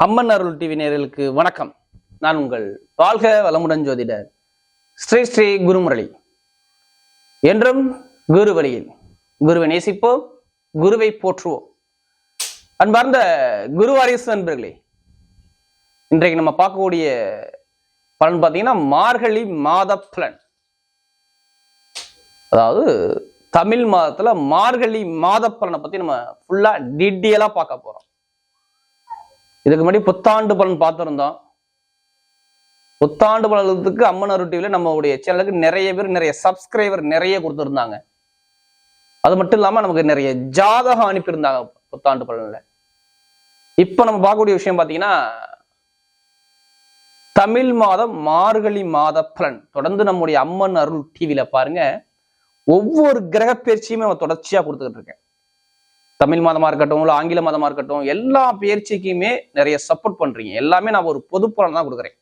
அம்மன் அருள் TV நேயர்களுக்கு வணக்கம். நான் உங்கள் வாழ்க வளமுடன் ஜோதிடர் ஸ்ரீ ஸ்ரீ குருமுரளி. என்றும் குரு வழியில் குருவை நேசிப்போம், குருவை போற்றுவோம். அன்பார்ந்த குரு வாரிசு நண்பர்களே, இன்றைக்கு நம்ம பார்க்கக்கூடிய பலன் பார்த்தீங்கன்னா மார்கழி மாத பலன். அதாவது தமிழ் மாதத்துல மார்கழி மாத பலனை பத்தி நம்ம ஃபுல்லா டீட்டெயிலா பார்க்க போறோம். இதுக்கு முன்னாடி புத்தாண்டு பலன் பார்த்துருந்தோம். புத்தாண்டு பலனுக்கு அம்மன் அருள் டிவில நம்மளுடைய சேனலுக்கு நிறைய பேர் நிறைய சப்ஸ்கிரைபர் நிறைய கொடுத்துருந்தாங்க. அது மட்டும் இல்லாம நமக்கு நிறைய ஜாதகம் அனுப்பியிருந்தாங்க புத்தாண்டு பலன்ல. இப்ப நம்ம பார்க்கக்கூடிய விஷயம் பாத்தீங்கன்னா தமிழ் மாதம் மார்கழி மாத பலன். தொடர்ந்து நம்முடைய அம்மன் அருள் டிவில பாருங்க, ஒவ்வொரு கிரக பயிற்சியுமே நம்ம தொடர்ச்சியா கொடுத்துக்கிட்டு இருக்கேன். தமிழ் மாதமா இருக்கட்டும், இல்லை ஆங்கில மாதமா இருக்கட்டும், எல்லா பயிற்சிக்குமே நிறைய சப்போர்ட் பண்றீங்க. எல்லாமே நான் ஒரு பொது பலன் தான் கொடுக்குறேன்.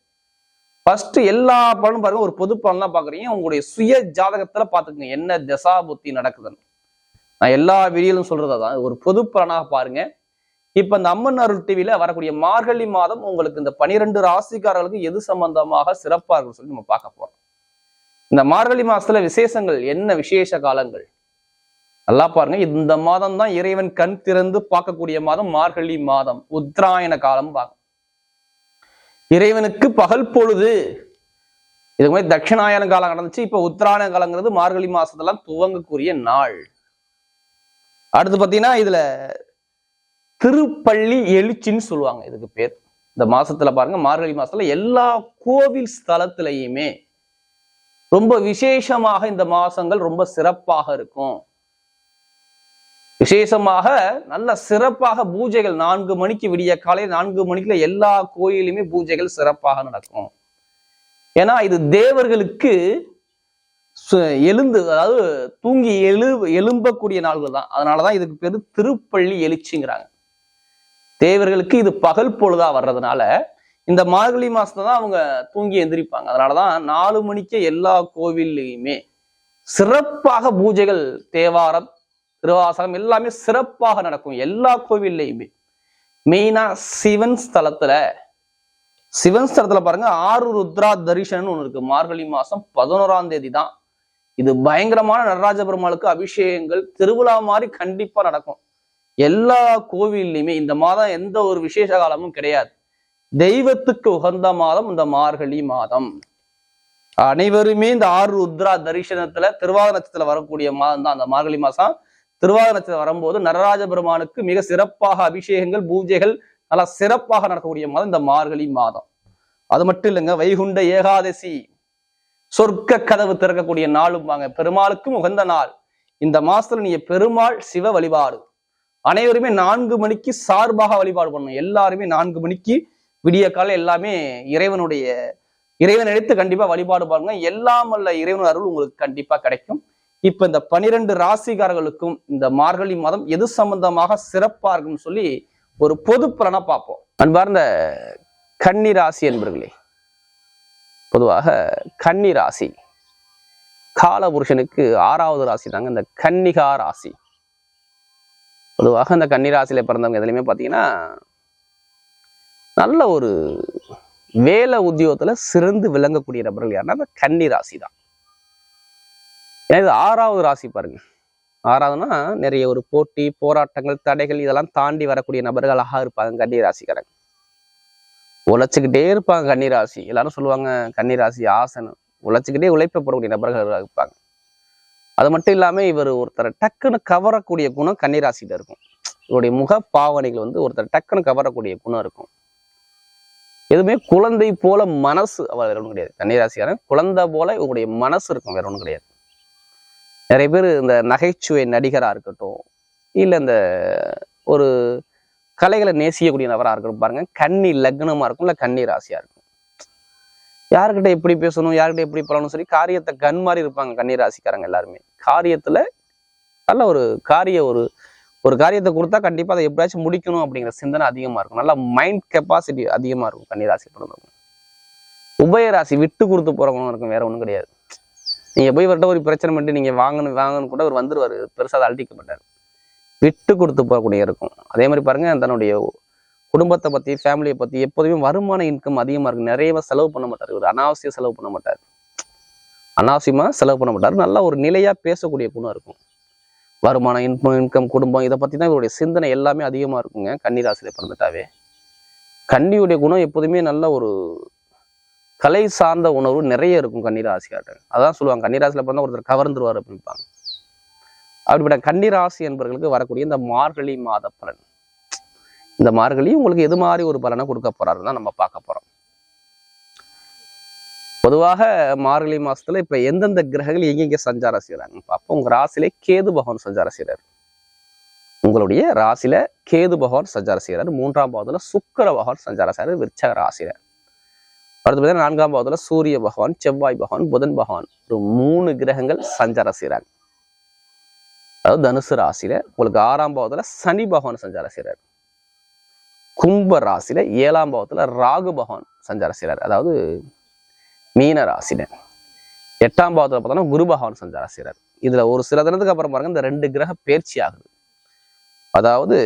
ஃபர்ஸ்ட் எல்லா பலனும் பாருங்க, ஒரு பொது பலன் தான் பாக்குறீங்க. உங்களுடைய சுய ஜாதகத்துல பாத்துக்கங்க என்ன தசா புத்தி நடக்குதுன்னு. நான் எல்லா வீடியோலும் சொல்றதான் ஒரு பொது பலனாக பாருங்க. இப்ப இந்த அம்மன் அருள் டிவில வரக்கூடிய மார்கழி மாதம் உங்களுக்கு இந்த 12 ராசிக்காரர்களுக்கு எது சம்பந்தமாக சிறப்பா இருக்குன்னு சொல்லி நம்ம பார்க்க போறோம். இந்த மார்கழி மாசத்துல விசேஷங்கள் என்ன, விசேஷ காலங்கள் நல்லா பாருங்க. இந்த மாதம் தான் இறைவன் கண் திறந்து பார்க்கக்கூடிய மாதம் மார்கழி மாதம். உத்தராயண காலம் பார்க்க இறைவனுக்கு பகல் பொழுது. இதுக்கு மாதிரி தட்சிணாயன காலம் நடந்துச்சு. இப்ப உத்தராயண காலங்கிறது மார்கழி மாசத்தெல்லாம் துவங்கக்கூடிய நாள். அடுத்து பாத்தீங்கன்னா இதுல திருப்பள்ளி எழுச்சின்னு சொல்லுவாங்க இதுக்கு பேர். இந்த மாசத்துல பாருங்க, மார்கழி மாசத்துல எல்லா கோவில் ஸ்தலத்திலையுமே ரொம்ப விசேஷமாக இந்த மாசங்கள் ரொம்ப சிறப்பாக இருக்கும். விசேஷமாக நல்ல சிறப்பாக பூஜைகள் 4 மணிக்கு, விடிய காலை 4 மணிக்குள்ள எல்லா கோயிலுமே பூஜைகள் சிறப்பாக நடக்கும். ஏன்னா இது தேவர்களுக்கு அதாவது தூங்கி எழும்பக்கூடிய நாள்கள் தான். அதனாலதான் இதுக்கு பேரு திருப்பள்ளி எழுச்சிங்கிறாங்க. தேவர்களுக்கு இது பகல் பொழுதா வர்றதுனால இந்த மார்கழி மாசத்துல தான் அவங்க தூங்கி எந்திரிப்பாங்க. அதனாலதான் 4 மணிக்கு எல்லா கோவில்லையுமே சிறப்பாக பூஜைகள், தேவாரம், திருவாசகம் எல்லாமே சிறப்பாக நடக்கும் எல்லா கோவில்லையுமே. மெயினா சிவன் ஸ்தலத்துல பாருங்க, 6 ருத்ரா தரிசனம் ஒண்ணு இருக்கு. மார்கழி மாசம் 11ஆம் தேதி தான். இது பயங்கரமான நடராஜ பெருமாளுக்கு அபிஷேகங்கள், திருவிழா மாதிரி கண்டிப்பா நடக்கும் எல்லா கோவில்லையுமே. இந்த மாதம் எந்த ஒரு விசேஷ காலமும் கிடையாது. தெய்வத்துக்கு உகந்த மாதம் இந்த மார்கழி மாதம். அனைவருமே இந்த 6 ருத்ரா தரிசனத்துல திருவாதிரை நட்சத்திரத்துல வரக்கூடிய மாதம் தான் அந்த மார்கழி மாசம். திருவாதிரை நட்சத்திரம் வரும்போது நடராஜ பெருமானுக்கு மிக சிறப்பாக அபிஷேகங்கள், பூஜைகள் நல்லா சிறப்பாக நடக்கக்கூடிய மாதம் இந்த மார்கழி மாதம். அது மட்டும் இல்லைங்க, வைகுண்ட ஏகாதசி, சொர்க்க கதவு திறக்கக்கூடிய நாளும் வாங்க, பெருமாளுக்கும் உகந்த நாள். இந்த மாசத்துல நீங்க பெருமாள் சிவ வழிபாடு அனைவருமே 4 மணிக்கு சார்பாக வழிபாடு பண்ணணும். எல்லாருமே 4 மணிக்கு விடிய காலம் எல்லாமே இறைவன் எடுத்து கண்டிப்பா வழிபாடு பாருங்க. எல்லாம் அல்ல இறைவன் அருள் உங்களுக்கு கண்டிப்பா கிடைக்கும். இப்ப இந்த 12 ராசிக்காரர்களுக்கும் இந்த மார்கழி மாதம் எது சம்பந்தமாக சிறப்பா இருக்குன்னு சொல்லி ஒரு பொது பலனா பார்ப்போம். அன்பார்ந்த கன்னி ராசி என்பர்களே, பொதுவாக கன்னி ராசி காலபுருஷனுக்கு 6வது ராசி தாங்க இந்த கன்னிகா ராசி. பொதுவாக இந்த கன்னி ராசியில பிறந்தவங்க எதுலையுமே பார்த்தீங்கன்னா நல்ல ஒரு வேலை உத்தியோகத்துல சிறந்து விளங்கக்கூடிய நபர்கள் யாருன்னா கன்னி ராசி தான். ஏன்னா இது 6வது ராசி பாருங்க. 6வதுன்னா நிறைய ஒரு போட்டி, போராட்டங்கள், தடைகள் இதெல்லாம் தாண்டி வரக்கூடிய நபர்களாக இருப்பாங்க கன்னி ராசிக்காரங்க. உழைச்சிக்கிட்டே இருப்பாங்க கன்னி ராசி. எல்லாரும் சொல்லுவாங்க கன்னி ராசி ஆசனம், உழைச்சிக்கிட்டே உழைப்பப்படக்கூடிய நபர்கள் இருப்பாங்க. அது மட்டும் இல்லாம இவர் ஒருத்தரை டக்குன்னு கவரக்கூடிய குணம் கன்னி ராசியில இருக்கும். இவருடைய முக பாவனைகள் ஒருத்தர் டக்குன்னு கவரக்கூடிய குணம் இருக்கும். எதுவுமே குழந்தை போல மனசு அவர் வேற ஒன்றும் கிடையாது. கன்னிராசிக்காரன் குழந்தை போல இவங்களுடைய மனசு இருக்கும், வேற ஒன்றும் கிடையாது. நிறைய பேர் இந்த நகைச்சுவை நடிகராக இருக்கட்டும், இல்லை இந்த ஒரு கலைகளை நேசிக்கக்கூடிய நபராக இருக்கட்டும் பாருங்க, கன்னி லக்னமா இருக்கும், இல்லை கன்னி ராசியா இருக்கும். யாருக்கிட்ட எப்படி பேசணும், யாருக்கிட்ட எப்படி போகணும்னு சொல்லி காரியத்தை கண் மாதிரி இருப்பாங்க கன்னி ராசிக்காரங்க எல்லாருமே. காரியத்துல நல்ல ஒரு காரியத்தை கொடுத்தா கண்டிப்பா அதை எப்படியாச்சும் முடிக்கணும் அப்படிங்கிற சிந்தனை அதிகமா இருக்கும். நல்லா மைண்ட் கெப்பாசிட்டி அதிகமா இருக்கும் கன்னி ராசி பிறந்தவங்க. உபயராசி விட்டு கொடுத்து போறவங்களும் இருக்கும், வேற ஒன்றும் கிடையாது. நீங்க போய் வரட்ட ஒரு பிரச்சனை பண்ணிட்டு நீங்க வாங்கன்னு கூட அவர் வந்துருவாரு, பெருசா அதை அழட்டிக்க மாட்டார். விட்டு கொடுத்து போகக்கூடிய இருக்கும். அதே மாதிரி பாருங்க, தன்னுடைய குடும்பத்தை பத்தி, ஃபேமிலியை பத்தி எப்போதுமே வருமான இன்கம் அதிகமா இருக்கு. நிறைய செலவு பண்ண மாட்டார். இவர் அனாவசிய செலவு பண்ண மாட்டார். அனாவசியமா செலவு பண்ண மாட்டார். நல்லா ஒரு நிலையா பேசக்கூடிய குணம் இருக்கும். வருமானம், இன்கம், குடும்பம் இதை பத்தி தான் இவருடைய சிந்தனை எல்லாமே அதிகமா இருக்குங்க. கன்னிராசியில பிறந்துட்டாவே கன்னியுடைய குணம் எப்போதுமே நல்ல ஒரு கலை சார்ந்த உணர்வு நிறைய இருக்கும் கன்னிராசியாட்ட. அதான் சொல்லுவாங்க, கன்னிராசியில பிறந்தா ஒருத்தர் கவர்ந்துருவார் அப்படின்பாங்க. அப்படிப்பட்ட கன்னிராசி என்பவர்களுக்கு வரக்கூடிய இந்த மார்கழி மாத பலன், இந்த மார்கழி உங்களுக்கு எது மாதிரி ஒரு பலனை கொடுக்க போறாருன்னு தான் நம்ம பார்க்க போறோம். பொதுவாக மார்கழி மாசத்துல இப்ப எந்தெந்த கிரகங்கள் எங்கெங்க சஞ்சாரம் செய்யறாங்க பார்ப்போம். உங்க ராசியிலே கேது பகவான் சஞ்சாரம் செய்யறாரு. உங்களுடைய ராசியில கேது பகவான் சஞ்சாரம் செய்யறாரு. 3ஆம் பாவத்துல சுக்கிர பகவான் சஞ்சாரம் செய்யறாரு விருச்சக ராசியில. அடுத்து பார்த்தீங்கன்னா 4ஆம் பாவத்துல சூரிய பகவான், செவ்வாய் பகவான், புதன் பகவான், ஒரு 3 கிரகங்கள் சஞ்சாரம் செய்யறாங்க. அதாவது தனுசு ராசியில உங்களுக்கு 6ஆம் பாவத்துல சனி பகவான் சஞ்சாரம் செய்யறாரு. கும்ப ராசியில 7ஆம் பாவத்துல ராகு பகவான் சஞ்சாரம் செய்யறாரு. அதாவது மீன ராசியில 8ஆம் பாவத்துல பார்த்தோம்னா குரு பகவான் சஞ்சாரம் செய்யறாரு. இதுல ஒரு சில தினத்துக்கு அப்புறம் பாருங்க இந்த 2 கிரக பயிற்சி ஆகுது. அதாவது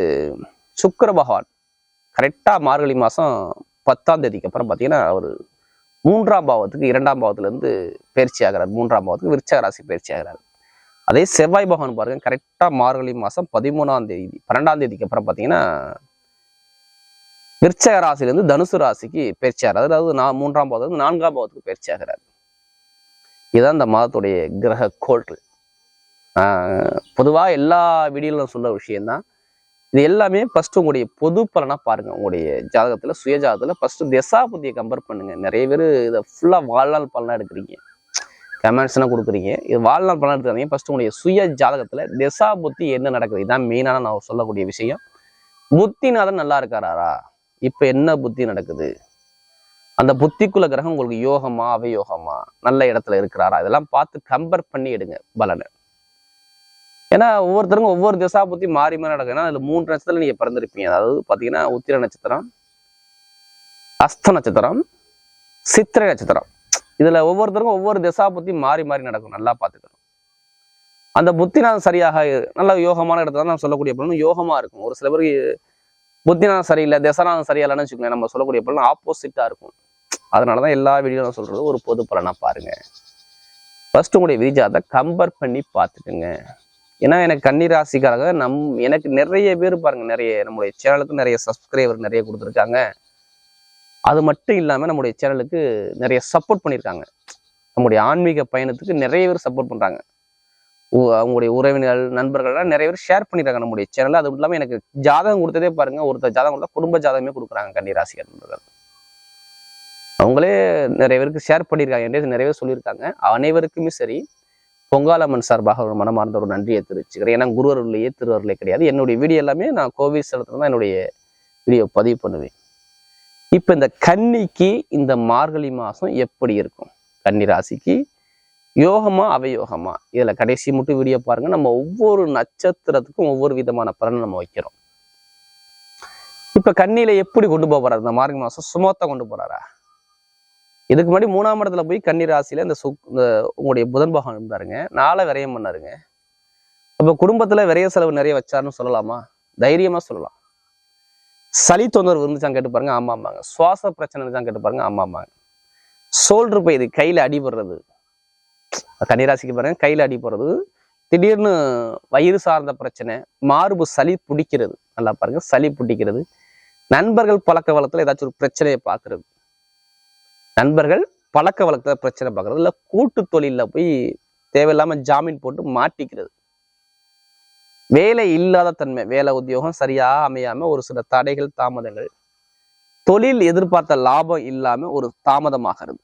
சுக்கிர பகவான் கரெக்டா மார்கழி மாசம் 10ஆம் தேதிக்கு அப்புறம் பார்த்தீங்கன்னா அவர் 3ஆம் பாவத்துக்கு 2ஆம் பாவத்துல இருந்து பயிற்சி ஆகிறார். 3ஆம் பாவத்துக்கு விருச்சக ராசி பயிற்சி ஆகிறார். அதே செவ்வாய் பகவான் பாருங்க கரெக்டா மார்கழி மாசம் 13ஆம் தேதி 12ஆம் தேதிக்கு அப்புறம் பார்த்தீங்கன்னா விருச்சக ராசியிலிருந்து தனுசு ராசிக்கு பயிற்சி ஆகிறார். அதாவது 3ஆம் பாவத்துக்கு 4ஆம் பாவத்துக்கு பயிற்சி ஆகிறார். இதுதான் இந்த மாதத்துடைய கிரக கோள்கள். பொதுவாக எல்லா வீடியோலும் சொல்ல விஷயம்தான். இது எல்லாமே ஃபர்ஸ்ட் உங்களுடைய பொது பலனா பாருங்க. உங்களுடைய ஜாதகத்துல சுய ஜாதகத்துல ஃபர்ஸ்ட் தசாபுத்தியை கம்பேர் பண்ணுங்க. நிறைய பேர் இதை ஃபுல்லா வாழ்நாள் பலனா எடுக்கிறீங்க, கமெண்ட்ஸ்லாம் கொடுக்குறீங்க. இது வாழ்நாள் பலனா எடுத்துக்காதீங்க. ஃபர்ஸ்ட் உங்களுடைய சுய ஜாதகத்துல தசாபுத்தி என்ன நடக்குது, இதுதான் மெயினான நான் சொல்லக்கூடிய விஷயம். புத்திநாதன் நல்லா இருக்காரா, இப்ப என்ன புத்தி நடக்குது, அந்த புத்திக்குள்ள கிரகம் உங்களுக்கு யோகமா அவயோகமா நல்ல இடத்துல இருக்கிறாரா, இதெல்லாம் பார்த்து கம்பேர் பண்ணி எடுங்க பலனை. ஏன்னா ஒவ்வொருத்தருக்கும் ஒவ்வொரு திசா புத்தி மாறி மாறி நடக்கும். ஏன்னா அதுல 3 நட்சத்திரம் நீங்க பிறந்திருப்பீங்க. அதாவது பாத்தீங்கன்னா உத்திர நட்சத்திரம், அஸ்த நட்சத்திரம், சித்திரை நட்சத்திரம். இதுல ஒவ்வொருத்தருக்கும் ஒவ்வொரு திசா புத்தி மாறி மாறி நடக்கும். நல்லா பார்த்துக்கணும். அந்த புத்திநாதம் சரியாக நல்ல யோகமான இடத்துல தான் சொல்லக்கூடிய பலன் யோகமா இருக்கும். ஒரு சில பேருக்கு புத்திநாதம் சரியில்லை, தசநாதம் சரியில்லைன்னு வச்சுக்கோங்க, நம்ம சொல்லக்கூடிய பலன் ஆப்போசிட்டா இருக்கும். அதனாலதான் எல்லா வீடியோ நான் சொல்றது ஒரு பொது பலனா பாருங்க. ஃபர்ஸ்ட் உங்களுடைய விதிஜாதத்தை கம்பேர் பண்ணி பார்த்துக்குங்க. ஏன்னா எனக்கு கன்னிராசிக்காக எனக்கு நிறைய பேர் பாருங்க, நிறைய நம்முடைய சேனலுக்கு நிறைய சப்ஸ்கிரைபர் நிறைய கொடுத்துருக்காங்க. அது மட்டும் இல்லாம நம்முடைய சேனலுக்கு நிறைய சப்போர்ட் பண்ணியிருக்காங்க. நம்முடைய ஆன்மீக பயணத்துக்கு நிறைய பேர் சப்போர்ட் பண்றாங்க. அவங்களுடைய உறவினர்கள், நண்பர்கள்லாம் நிறைய பேர் ஷேர் பண்ணிடுறாங்க நம்முடைய சேனல். அது இல்லாமல் எனக்கு ஜாதகம் கொடுத்ததே பாருங்க, ஒருத்தர் ஜாதகம் கொடுத்தா குடும்ப ஜாதகமே கொடுக்குறாங்க கன்னிராசி நண்பர்கள். அவங்களே நிறைய பேருக்கு ஷேர் பண்ணியிருக்காங்க, நிறைய பேர் சொல்லியிருக்காங்க. அனைவருக்குமே சரி பொங்காலம்மன் சார்பாக ஒரு மனமார்ந்த ஒரு நன்றியை தெரிவிச்சுக்கிறேன். ஏன்னா குருவருளையே திருவருளே கிடையாது. என்னுடைய வீடியோ எல்லாமே நான் கோவில் ஸ்தலத்துல தான் என்னுடைய வீடியோ பதிவு பண்ணுவேன். இப்ப இந்த கன்னிக்கு இந்த மார்கழி மாசம் எப்படி இருக்கும், கன்னி ராசிக்கு யோகமா அவயோகமா, இதுல கடைசி மட்டும் வீடியோ பாருங்க. நம்ம ஒவ்வொரு நட்சத்திரத்துக்கும் ஒவ்வொரு விதமான பலனை நம்ம வைக்கிறோம். இப்ப கன்னியில எப்படி கொண்டு போறாரு இந்த மார்கழி மாசம், சுமத்தா கொண்டு போறாரா? இதுக்கு முன்னாடி 3ஆம் இடத்துல போய் கன்னி ராசியில இந்த உங்களுடைய புதன் பகவான் இருந்தாருங்க, 4 விரயம் பண்ணாருங்க. அப்ப குடும்பத்துல விரைய செலவு நிறைய வச்சாருன்னு சொல்லலாமா? தைரியமா சொல்லலாம். சளி தொந்தரவு இருந்துச்சான்னு கேட்டு பாருங்க, ஆமாம்பாங்க. சுவாச பிரச்சனை இருந்துச்சான்னு கேட்டு பாருங்க, ஆமாம்பாங்க. சோல்டர் போய் இது கையில அடிபடுறது, கன்னிராசிக்கு பாருங்க கையில அடிபடுறது, திடீர்னு வயிறு சார்ந்த பிரச்சனை, மார்பு சளி பிடிக்கிறது, நல்லா பாருங்க சளி பிடிக்கிறது, நண்பர்கள் பழக்க வழக்கத்துல ஏதாச்சும் ஒரு பிரச்சனையை பார்க்கறது, நண்பர்கள் பழக்க வழக்கத்துல பிரச்சனை பார்க்கறது, இல்ல கூட்டு தொழில போய் தேவையில்லாம ஜாமீன் போட்டு மாட்டிக்கிறது, வேலை இல்லாத தன்மை, வேலை உத்தியோகம் சரியா அமையாம ஒரு சில தடைகள் தாமதங்கள், தொழில் எதிர்பார்த்த லாபம் இல்லாம ஒரு தாமதமாகிறது,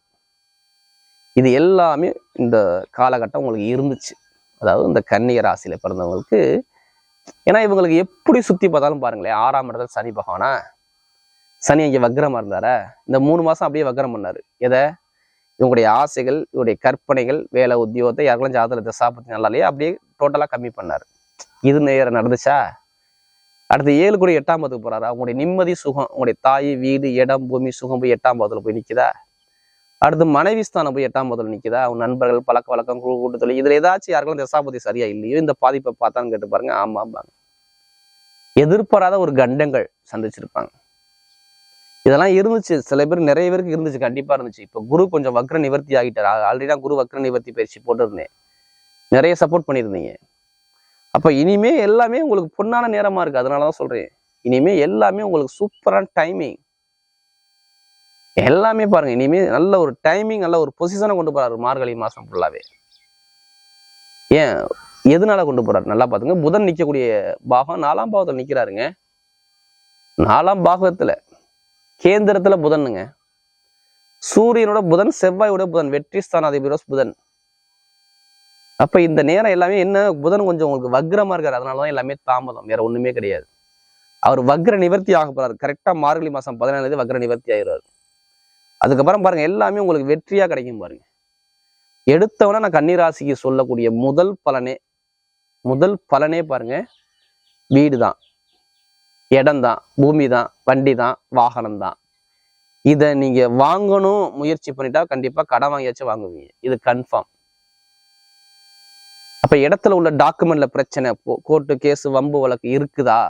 இது எல்லாமே இந்த காலகட்டம் உங்களுக்கு இருந்துச்சு. அதாவது இந்த கன்னிய ராசியில பிறந்தவங்களுக்கு. ஏன்னா இவங்களுக்கு எப்படி சுத்தி பார்த்தாலும் பாருங்களேன், 6ஆம் இடத்துல சனி பகவானா, சனி இங்க வக்ரமா இருந்தார, இந்த 3 மாசம் அப்படியே வக்ரம் பண்ணாரு. எதை? இவங்களுடைய ஆசைகள், இவருடைய கற்பனைகள், வேலை உத்தியோகத்தை யாருக்கெல்லாம் ஜாதகத்துல தசாபத்தி நல்லாலையே அப்படியே டோட்டலா கம்மி பண்ணாரு. இது நேரம் நடந்துச்சா? அடுத்து 7 கூட 8ஆம் பாவத்துக்கு போறாரு. அவங்களுடைய நிம்மதி சுகம், உங்களுடைய தாய் வீடு இடம் பூமி சுகம் போய் 8ஆம் பாவத்துல போய் நிக்குதா? அடுத்து மனைவி ஸ்தானம் போய் 8ஆம் பாவத்துல நிக்குதா? அவங்க நண்பர்கள் பழக்க வழக்கம் கூட்டு தொழில், இதுல ஏதாச்சும் யாருக்கெல்லாம் தசாபதி சரியா இல்லையோ இந்த பாதிப்பை பார்த்தான்னு கேட்டு பாருங்க, ஆமாம்பாங்க. எதிர்பாராத ஒரு கண்டங்கள் சந்திச்சிருப்பாங்க. இதெல்லாம் இருந்துச்சு, சில பேர் நிறைய பேருக்கு இருந்துச்சு, கண்டிப்பா இருந்துச்சு. இப்ப குரு கொஞ்சம் வக்ர நிவர்த்தி ஆகிட்டார். ஆல்ரெடி தான் குரு வக்ர நிவர்த்தி பயிற்சி போட்டிருந்தேன், நிறைய சப்போர்ட் பண்ணியிருந்தீங்க. அப்ப இனிமே எல்லாமே உங்களுக்கு பொன்னான நேரமா இருக்கு. அதனாலதான் சொல்றேன், இனிமே எல்லாமே உங்களுக்கு சூப்பரான டைமிங். எல்லாமே பாருங்க, இனிமே நல்ல ஒரு டைமிங், நல்ல ஒரு பொசிஷனை கொண்டு போறாரு மார்கழி மாசம் ஃபுல்லாவே. ஏன் எதனால கொண்டு போறாரு நல்லா பாத்துங்க. புதன் நிக்கக்கூடிய பாகம் 4ஆம் பாவத்துல நிக்கிறாருங்க. 4ஆம் பாகத்துல கேந்திரத்துல புதனுங்க. சூரியனோட புதன், செவ்வாயோட புதன், வெற்றி ஸ்தானாதிபதி புதன். அப்ப இந்த நேரம் எல்லாமே என்ன, புதன் கொஞ்சம் உங்களுக்கு வக்ரமா இருக்காரு. அதனாலதான் எல்லாமே தாமதம், வேற ஒண்ணுமே கிடையாது. அவர் வக்ர நிவர்த்தி ஆக போறாரு கரெக்டா மார்கழி மாசம் 17 வக்ர நிவர்த்தி ஆகிறாரு. அதுக்கப்புறம் பாருங்க எல்லாமே உங்களுக்கு வெற்றியா கிடைக்கும் பாருங்க. எடுத்தவன நான் கன்னிராசிக்கு சொல்லக்கூடிய முதல் பலனே பாருங்க, வீடு தான், இடம் தான், பூமி தான், வண்டி தான், வாகனம் தான். இதை நீங்க வாங்கணும் முயற்சி பண்ணிட்டா கண்டிப்பா கடன் வாங்கியாச்சும் வாங்குவீங்க, இது கன்ஃபார்ம். அப்ப இடத்துல உள்ள டாக்குமெண்ட்ல பிரச்சனை, கோர்ட்டு கேஸ் வம்பு வழக்கு இருக்குதா,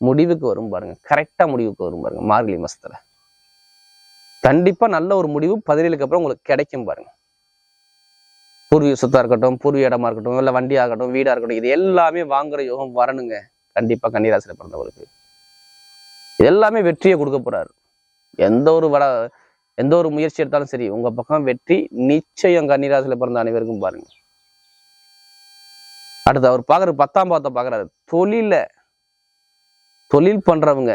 முடிவுக்கு வரும் பாருங்க, கரெக்டா முடிவுக்கு வரும் பாருங்க. மார்கழி மாசத்துல கண்டிப்பா நல்ல ஒரு முடிவு 17க்கு அப்புறம் உங்களுக்கு கிடைக்கும் பாருங்க. பூர்வீக சொத்தா இருக்கட்டும், பூர்வீக இடமா இருக்கட்டும், இல்ல வண்டியா இருக்கட்டும், வீடா இருக்கட்டும், இது எல்லாமே வாங்குற யோகம் வரணுங்க கண்டிப்பா கன்னிராசியில பிறந்தவருக்கு. இது எல்லாமே வெற்றியை கொடுக்க போறாரு. எந்த ஒரு முயற்சி எடுத்தாலும் சரி, உங்க பக்கம் வெற்றி நிச்சயம் கன்னிராசியில பிறந்த அனைவருக்கும் பாருங்க. அடுத்து அவர் பாக்குற 10ஆம் பாவத்தை பாக்குறாரு. தொழில் பண்றவங்க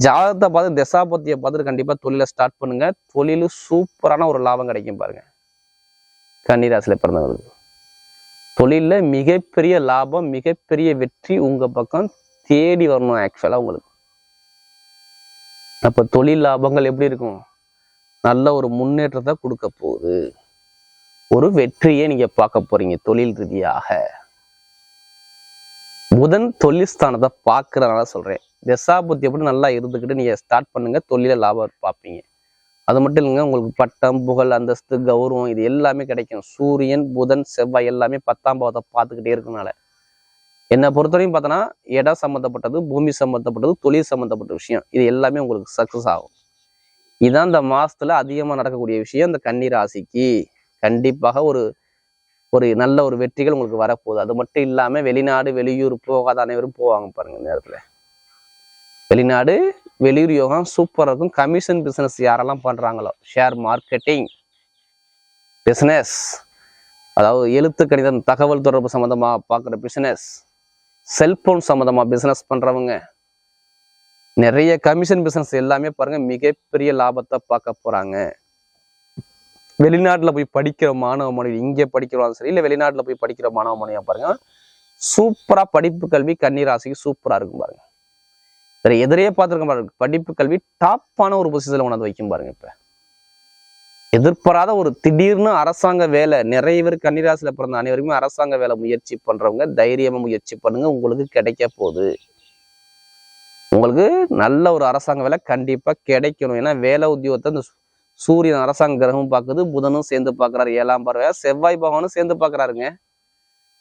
ஜாதகத்தை பார்த்து, தசாபத்தியை பார்த்துட்டு கண்டிப்பா தொழிலை ஸ்டார்ட் பண்ணுங்க. தொழில் சூப்பரான ஒரு லாபம் கிடைக்கும் பாருங்க கன்னிராசியில பிறந்தவங்களுக்கு. தொழில மிகப்பெரிய லாபம், மிகப்பெரிய வெற்றி உங்க பக்கம் தேடி வரணும் ஆக்சுவலா உங்களுக்கு. அப்ப தொழில் லாபங்கள் எப்படி இருக்கும், நல்ல ஒரு முன்னேற்றத்தை கொடுக்க போகுது. ஒரு வெற்றியை நீங்க பார்க்க போறீங்க தொழில் ரீதியாக. புதன் தொழில் ஸ்தானத்தை பார்க்கறதுனால சொல்றேன், தசாபுத்தி எப்படி நல்லா இருந்துக்கிட்டு நீங்க ஸ்டார்ட் பண்ணுங்க, தொழில லாபம் பார்ப்பீங்க. அது மட்டும் இல்லைங்க, உங்களுக்கு பட்டம், புகழ், அந்தஸ்து, கௌரவம் இது எல்லாமே கிடைக்கும். சூரியன், புதன், செவ்வாய் எல்லாமே 10ஆம் பாவத்தை பார்த்துக்கிட்டே இருக்கனால என்னை பொறுத்தவரையும் பார்த்தோன்னா, இடம் சம்மந்தப்பட்டது, பூமி சம்மந்தப்பட்டது, தொழில் சம்மந்தப்பட்ட விஷயம், இது எல்லாமே உங்களுக்கு சக்சஸ் ஆகும். இதுதான் இந்த மாசத்துல அதிகமா நடக்கக்கூடிய விஷயம். இந்த கன்னி ராசிக்கு கண்டிப்பாக ஒரு நல்ல ஒரு வெற்றிகள் உங்களுக்கு வரப்போகுது. அது மட்டும் இல்லாம வெளிநாடு, வெளியூர் போகாத அனைவரும் போவாங்க பாருங்க நேரத்துல. வெளிநாடு, வெளியூர் யோகம் சூப்பரா இருக்கும். கமிஷன் பிசினஸ் யாரெல்லாம் பண்றாங்களோ, ஷேர் மார்க்கெட்டிங் பிசினஸ், அதாவது எழுத்து கணிதம், தகவல் தொடர்பு சம்பந்தமா பார்க்குற பிசினஸ், செல்போன் சம்பந்தமா பிசினஸ் பண்றவங்க, நிறைய கமிஷன் பிசினஸ் எல்லாமே பாருங்க மிகப்பெரிய லாபத்தை பார்க்க போறாங்க. வெளிநாட்டுல போய் படிக்கிற மாணவ மாணவி, இங்கே படிக்கிறோம் சரி, இல்லை வெளிநாட்டுல போய் படிக்கிற மாணவ மாணவியா பாருங்க, சூப்பரா படிப்பு கல்வி கன்னிராசிக்கு சூப்பரா இருக்கும் பாருங்க. வேற எதிரையே பார்த்துருக்க பாருங்க, படிப்பு கல்வி டாப்பான ஒரு பொசிஷன்ல கொண்டாந்து வைக்கும் பாருங்க. இப்ப எதிர்பாராத ஒரு திடீர்னு அரசாங்க வேலை, நிறைய பேர் கன்னிராசியில பிறந்த அனைவருக்குமே அரசாங்க வேலை முயற்சி பண்றவங்க தைரியமா முயற்சி பண்ணுங்க, உங்களுக்கு கிடைக்க போகுது. உங்களுக்கு நல்ல ஒரு அரசாங்க வேலை கண்டிப்பா கிடைக்கணும். ஏன்னா வேலை உத்தியோகத்தை இந்த சூரியன் அரசாங்க கிரகமும் பார்க்குது, புதனும் சேர்ந்து பார்க்குறாரு, 7ஆம் பார்வை, செவ்வாய் பகவானும் சேர்ந்து பார்க்குறாருங்க.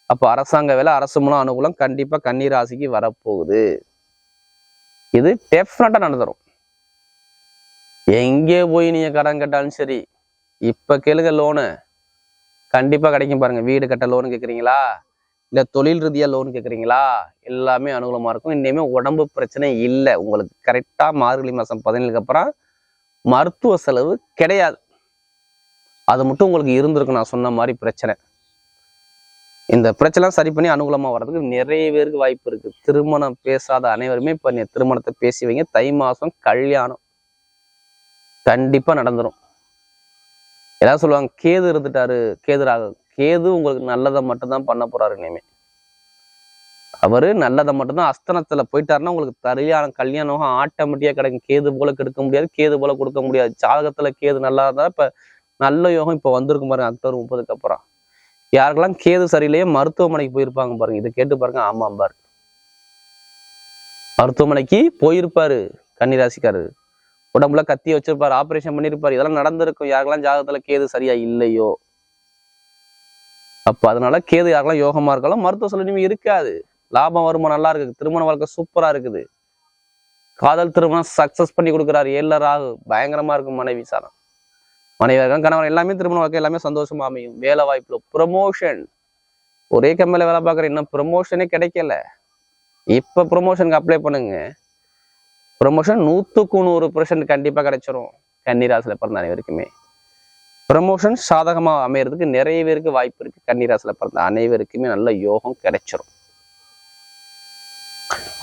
அப்போ அரசாங்க வேலை, அரசு மூலம் அனுகூலம் கண்டிப்பா கன்னிராசிக்கு வரப்போகுது. இது டெஃபினட்டா நடந்துரும். எங்கே போய் நீங்க கடன் கேட்டாலும் சரி, இப்ப கேளுங்க, லோனு கண்டிப்பா கிடைக்கும் பாருங்க. வீடு கட்ட லோன் கேட்குறீங்களா, இல்ல தொழில் ரீதியா லோன் கேட்குறீங்களா, எல்லாமே அனுகூலமா இருக்கும். இனிமே உடம்பு பிரச்சனை இல்லை உங்களுக்கு. கரெக்டா மார்கழி மாசம் 17க்கு அப்புறம் மருத்துவ செலவு கிடையாது. அது மட்டும் உங்களுக்கு இருந்திருக்கும். நான் சொன்ன மாதிரி பிரச்சனை, இந்த பிரச்சனை சரி பண்ணி அனுகூலமா வர்றதுக்கு நிறைய பேருக்கு வாய்ப்பு இருக்கு. திருமணம் பேசாத அனைவருமே இப்ப திருமணத்தை பேசி வைங்க. தை மாசம் கல்யாணம் கண்டிப்பா நடந்துரும். எல்லாரும் சொல்லுவாங்க கேது இருந்துட்டாரு, கேது உங்களுக்கு நல்லதை மட்டும்தான் பண்ண போறாரு. இனிமே அவரு நல்லதை மட்டும்தான். அஸ்தனத்துல போயிட்டாருன்னா உங்களுக்கு கல்யாணம் ஆட்டோமேட்டிக்கா கிடைக்கும். கேது போல கெடுக்க முடியாது, கேது போல கொடுக்க முடியாது. ஜாதகத்துல கேது நல்லா இருந்தா இப்ப நல்ல யோகம் இப்ப வந்திருக்கும் பாருங்க. அக்டோபர் 30க்கு அப்புறம் யாருக்கெல்லாம் கேது சரியில்லையே மருத்துவமனைக்கு போயிருப்பாங்க பாருங்க. இதை கேட்டு பாருங்க. ஆமாம் பாரு, மருத்துவமனைக்கு போயிருப்பாரு கன்னிராசிக்காரரு, உடம்புல கத்திய வச்சிருப்பாரு, ஆபரேஷன் பண்ணிருப்பாரு, இதெல்லாம் நடந்திருக்கும். யாருக்கெல்லாம் ஜாதகத்துல கேது சரியா இல்லையோ. அப்ப அதனால கேது யாருக்கெல்லாம் யோகமா இருக்காலும் மருத்துவ செலவு இருக்காது. லாபம் வருமானம் நல்லா இருக்கு, திருமண வாழ்க்கை சூப்பரா இருக்குது. காதல் திருமணம் சக்சஸ் பண்ணி கொடுக்குறாரு. 7 ராகு பயங்கரமா இருக்கும். மனைவி சாரம் மனைவியர்கள் கணவன் எல்லாமே திருமண வாழ்க்கை எல்லாமே சந்தோஷமா அமையும். வேலை வாய்ப்புல ப்ரமோஷன், ஒரே கம்பெனில வேலை பார்க்குற இன்னும் ப்ரமோஷனே கிடைக்கல. இப்ப ப்ரமோஷனுக்கு அப்ளை பண்ணுங்க. ப்ரமோஷன் 100% கண்டிப்பா கிடைச்சிரும். கன்னிராசில பிறந்த அனைவருக்குமே ப்ரமோஷன் சாதகமா அமையறதுக்கு நிறைய பேருக்கு வாய்ப்பு இருக்கு. கன்னிராசில பிறந்த அனைவருக்குமே நல்ல யோகம் கிடைச்சிரும்.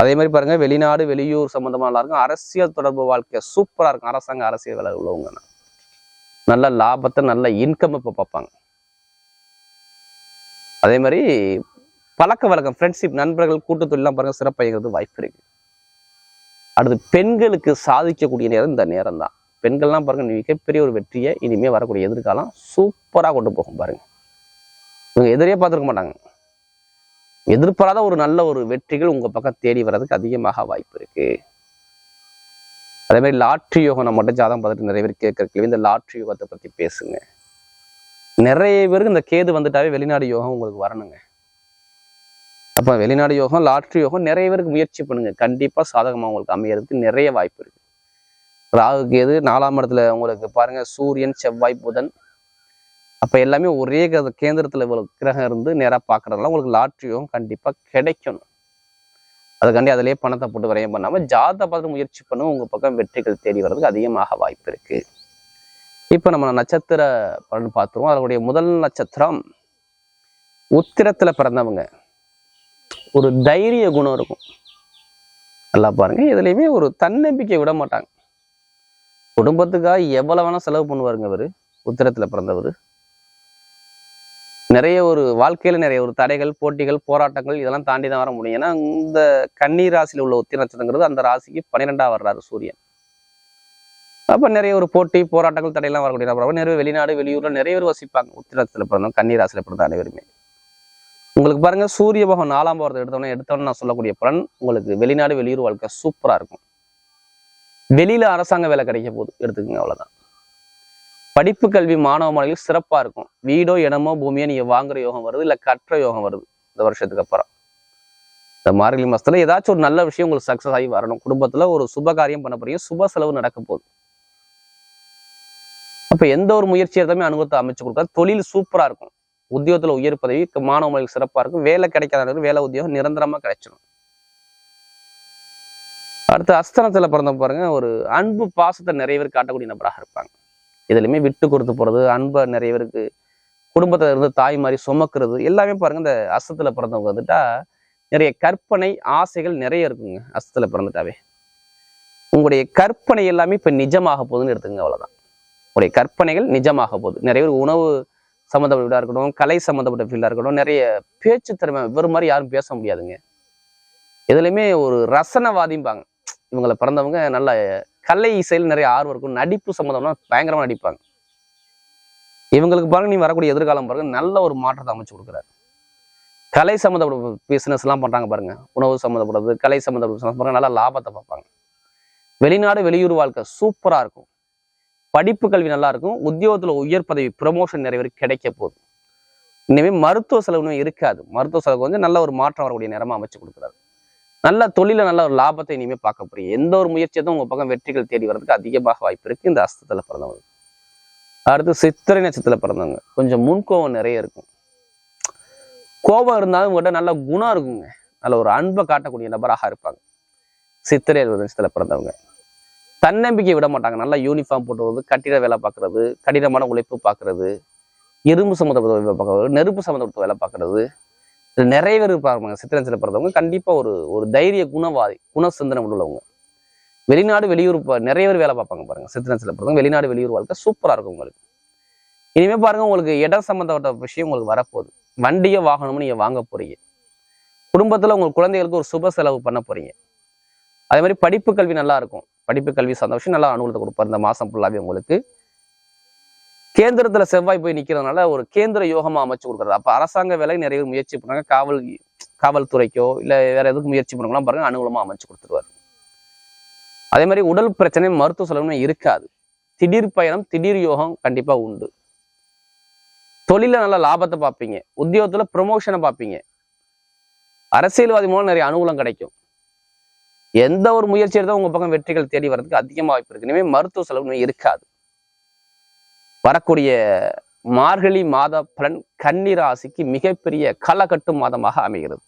அதே மாதிரி பாருங்க, வெளிநாடு வெளியூர் சம்பந்தமா நல்லா இருக்கும். அரசியல் தொடர்பு வாழ்க்கை சூப்பரா இருக்கும். அரசாங்க அரசியல் வேலை உள்ளவங்க நல்ல லாபத்தை நல்ல இன்கம் இப்ப பார்ப்பாங்க. அதே மாதிரி பழக்க வழக்கம், ஃப்ரெண்ட்ஷிப், நண்பர்கள், கூட்டுத்தொழிலாம் பாருங்க சிறப்பாகிறது வாய்ப்பு இருக்கு. அடுத்து பெண்களுக்கு சாதிக்கக்கூடிய நேரம் இந்த நேரம் தான். பெண்கள்லாம் பாருங்க மிகப்பெரிய ஒரு வெற்றியை இனிமே வரக்கூடிய எதிர்காலம் சூப்பரா கொண்டு போகும். பாருங்க, இவங்க எதிரியே பார்த்துருக்க மாட்டாங்க. எதிர்பாராத ஒரு நல்ல ஒரு வெற்றிகள் உங்க பக்கம் தேடி வர்றதுக்கு அதிகமாக வாய்ப்பு இருக்கு. அதே மாதிரி லாட்ரி யோகம் நம்ம மட்டும் ஜாதகம் பார்த்துட்டு நிறைய பேர் கேட்கறதுக்கு இந்த லாட்ரி யோகத்தை பத்தி பேசுங்க. நிறைய பேருக்கு இந்த கேது வந்துட்டாவே வெளிநாடு யோகம் உங்களுக்கு வரணுங்க. அப்ப வெளிநாடு யோகம், லாட்ரி யோகம் நிறைய பேருக்கு முயற்சி பண்ணுங்க. கண்டிப்பா சாதகமா உங்களுக்கு அமையறதுக்கு நிறைய வாய்ப்பு இருக்கு. ராகு கேது 4ஆம் இடத்துல உங்களுக்கு பாருங்க, சூரியன் செவ்வாய் புதன், அப்ப எல்லாமே ஒரே கேந்திரத்துல இவ்வளவு கிரகம் இருந்து நேராக பாக்குறதுனால உங்களுக்கு லாட்ரி யோகம் கண்டிப்பா கிடைக்கணும். அதுக்காண்டி அதிலேயே பணத்தை போட்டு விரயம் பண்ணாம ஜாதகத்தை பார்த்து முயற்சி பண்ணும். உங்க பக்கம் வெற்றிகள் தேடி வர்றதுக்கு அதிகமாக வாய்ப்பு இருக்கு. இப்ப நம்ம நட்சத்திர பலன் பார்த்துருவோம். அதனுடைய முதல் நட்சத்திரம் உத்திரத்துல பிறந்தவங்க. ஒரு தைரிய குணம் இருக்கும். நல்லா பாருங்க, இதுலயுமே ஒரு தன்னம்பிக்கை விட மாட்டாங்க. குடும்பத்துக்காக எவ்வளவு வேணா செலவு பண்ணுவாருங்க அவரு. உத்திரத்துல பிறந்தவர் நிறைய ஒரு வாழ்க்கையில நிறைய ஒரு தடைகள், போட்டிகள், போராட்டங்கள் இதெல்லாம் தாண்டி தான் வர முடியும். ஏன்னா இந்த கன்னி ராசியில உள்ள உத்திர நட்சத்திரங்கிறது அந்த ராசிக்கு 12ஆ வர்றாரு சூரியன். அப்ப நிறைய ஒரு போட்டி, போராட்டங்கள், தடையெல்லாம் வரக்கூடிய நிறைய வெளிநாடு வெளியூர்ல நிறைய பேர் வசிப்பாங்க. உத்திரத்துல பிறந்தவங்க, கன்னி ராசியில பிறந்த அனைவருமே உங்களுக்கு பாருங்க, சூரிய பகவான் 4ஆம் பாவத்தை எடுத்தோன்னே நான் சொல்லக்கூடிய பலன் உங்களுக்கு வெளிநாடு வெளியூர் வாழ்க்கை சூப்பரா இருக்கும். வெளியில அரசாங்க வேலை கிடைக்க போகுது எடுத்துக்கோங்க, அவ்வளவுதான். படிப்பு கல்வி மாணவ மாணவிகள் சிறப்பா இருக்கும். வீடோ இடமோ பூமியோ நீங்க வாங்குற யோகம் வருது, இல்ல கற்ற யோகம் வருது இந்த வருஷத்துக்கு அப்புறம். இந்த மார்கழி மாசத்துல ஏதாச்சும் ஒரு நல்ல விஷயம் உங்களுக்கு சக்சஸ் ஆகி வரணும். குடும்பத்துல ஒரு சுப காரியம் பண்ண போறீங்க, சுப செலவு நடக்க போகுது. அப்ப எந்த ஒரு முயற்சி எடுத்தாலுமே அனுபவத்தை அமைச்சு கொடுக்காது. தொழில் சூப்பரா இருக்கும். உத்தியோகத்துல உயர் பதவி, மாணவ மாணவிகள் சிறப்பா இருக்கும். வேலை கிடைக்காத வேலை உத்தியோகம் நிரந்தரமா கிடைச்சிடும். அடுத்து அஸ்தனத்துல பிறந்த பாருங்க, ஒரு அன்பு பாசத்தை நிறைய பேர் காட்டக்கூடிய நபராக இருப்பாங்க. இதுலையுமே விட்டு கொடுத்து போறது, அன்பை நிறைய பேருக்கு குடும்பத்துல இருந்து தாய் மாதிரி சுமக்கிறது எல்லாமே பாருங்க. இந்த அஸ்தத்துல பிறந்தவங்க வந்துட்டா நிறைய கற்பனை ஆசைகள் நிறைய இருக்குங்க. அஸ்தத்துல பிறந்துட்டாவே உங்களுடைய கற்பனை எல்லாமே இப்ப நிஜமாக போகுதுன்னு எடுத்துங்க, அவ்வளவுதான். உங்களுடைய கற்பனைகள் நிஜமாக போகுது. நிறைய பேர் உணவு சம்மந்தப்பட்ட வீடா இருக்கட்டும், கலை சம்மந்தப்பட்ட ஃபீல்டா இருக்கட்டும், நிறைய பேச்சு திறமை இவர் மாதிரி யாரும் பேச முடியாதுங்க. எதுலையுமே ஒரு ரசனவாதிம்பாங்க. இவங்களை பிறந்தவங்க நல்ல கலை இசையில் நிறைய ஆர்வம் இருக்கும். நடிப்பு சம்மந்தம்னா பயங்கரமா நடிப்பாங்க. இவங்களுக்கு பாருங்க, நீ வரக்கூடிய எதிர்காலம் பாருங்க நல்ல ஒரு மாற்றத்தை அமைச்சு கொடுக்குறாரு. கலை சம்மந்தப்பட்ட பிசினஸ் எல்லாம் பண்றாங்க பாருங்க, உணவு சம்மந்தப்பட்டது, கலை சம்மந்தப்பட்ட பாருங்க, நல்ல லாபத்தை பார்ப்பாங்க. வெளிநாடு வெளியூர் வாழ்க்கை சூப்பரா இருக்கும். படிப்பு கல்வி நல்லா இருக்கும். உத்தியோகத்துல உயர் பதவி, ப்ரமோஷன் நிறைய பேருக்கு கிடைக்க போகுது. இனிமே மருத்துவ செலவுமே இருக்காது. மருத்துவ செலவு வந்து நல்ல ஒரு மாற்றம் வரக்கூடிய நேரமா அமைச்சு கொடுக்குறாரு. நல்ல தொழில நல்ல ஒரு லாபத்தை இனிமே பார்க்க போறீங்க. எந்த ஒரு முயற்சியும் உங்க பக்கம் வெற்றிகள் தேடி வர்றதுக்கு அதிகமாக வாய்ப்பு இருக்கு இந்த அஸ்தத்துல பிறந்தவங்க. அடுத்து சித்திரை நட்சத்திரத்துல பிறந்தவங்க, கொஞ்சம் முன்கோபம் நிறைய இருக்கும். கோபம் இருந்தாலும் உங்கள்கிட்ட நல்ல குணம் இருக்குங்க. நல்ல ஒரு அன்பை காட்டக்கூடிய நபராக இருப்பாங்க. சித்திரை நட்சத்திரத்துல பிறந்தவங்க தன்னம்பிக்கை விட மாட்டாங்க. நல்லா யூனிஃபார்ம் போட்டு வருது, கட்டிட வேலை பார்க்கறது, கடினமான உழைப்பு பார்க்கறது, இரும்பு சம்மந்தப்பட்ட வேலை பார்க்கறது, நெருப்பு சம்மந்தப்பட்ட வேலை பார்க்கறது, நிறைய பேர் இருப்பாங்க. சித்திரை நட்சத்திரத்துல பிறந்தவங்க கண்டிப்பா ஒரு தைரிய குணவாதி, குண சிந்தனை உள்ளவங்க. வெளிநாடு வெளியூர் நிறைய பேர் வேலை பார்ப்பாங்க பாருங்க. சித்திரை நட்சத்திரத்துல பிறந்தவங்க வெளிநாடு வெளியூர் வாழ்க்கை சூப்பரா இருக்கும் உங்களுக்கு. இனிமே பாருங்க, உங்களுக்கு இடம் சம்பந்தப்பட்ட விஷயம் உங்களுக்கு வரப்போகுது. வண்டியோ வாகனமும் நீங்க வாங்க போறீங்க. குடும்பத்துல உங்க குழந்தைகளுக்கு ஒரு சுப செலவு பண்ண போறீங்க. அதே மாதிரி படிப்பு கல்வி நல்லா இருக்கும். படிப்பு கல்வி சந்தோஷம் நல்லா அனுகூலத்தை கொடுப்பாரு இந்த மாசம் ஃபுல்லாவே உங்களுக்கு. கேந்திரத்துல செவ்வாய் போய் நிக்கிறதுனால ஒரு கேந்திர யோகமா அமைச்சு கொடுக்குறது. அப்ப அரசாங்க வேலை நிறைய முயற்சி பண்ணாங்க. காவல்துறைக்கோ இல்ல வேற எதுக்கு முயற்சி பண்ணுங்கன்னா பாருங்க, அனுகூலமா அமைச்சு கொடுத்துருவாரு. அதே மாதிரி உடல் பிரச்சனை, மருத்துவ செலவுமே இருக்காது. திடீர் பயணம், திடீர் யோகம் கண்டிப்பா உண்டு. தொழில நல்ல லாபத்தை பார்ப்பீங்க. உத்தியோகத்துல ப்ரமோஷனை பார்ப்பீங்க. அரசியல்வாதி மூலம் நிறைய அனுகூலம் கிடைக்கும். எந்த ஒரு முயற்சி எடுத்தால் உங்க பக்கம் வெற்றிகள் தேடி வர்றதுக்கு அதிகமாக வாய்ப்பு இருக்கு. இனிமே மருத்துவ செலவு இருக்காது. வரக்கூடிய மார்கழி மாத பலன் கன்னி ராசிக்கு மிகப்பெரிய கள கட்டும் மாதமாக அமைகிறது.